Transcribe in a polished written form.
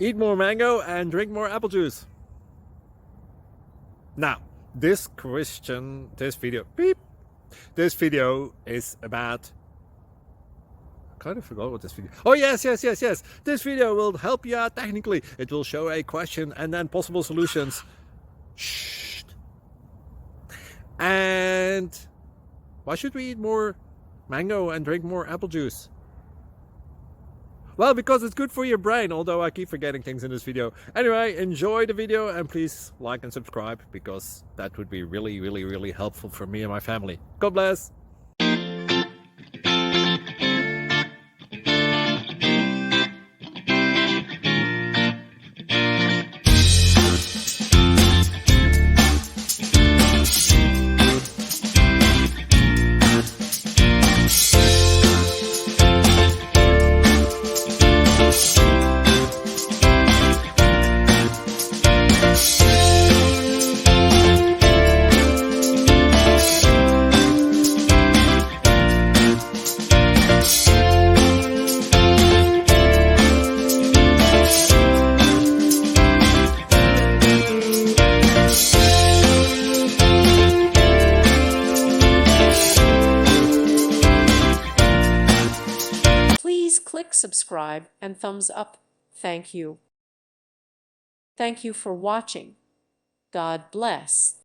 eat more mango and drink more apple juice. Now, this video is about, I kind of forgot what this video. Oh yes. This video will help you out technically. It will show a question and then possible solutions. Shh. And why should we eat more mango and drink more apple juice? Well, because it's good for your brain, although I keep forgetting things in this video. Anyway, enjoy the video and please like and subscribe, because that would be really helpful for me and my family. God bless! Please click subscribe and thumbs up. Thank you. Thank you for watching. God bless.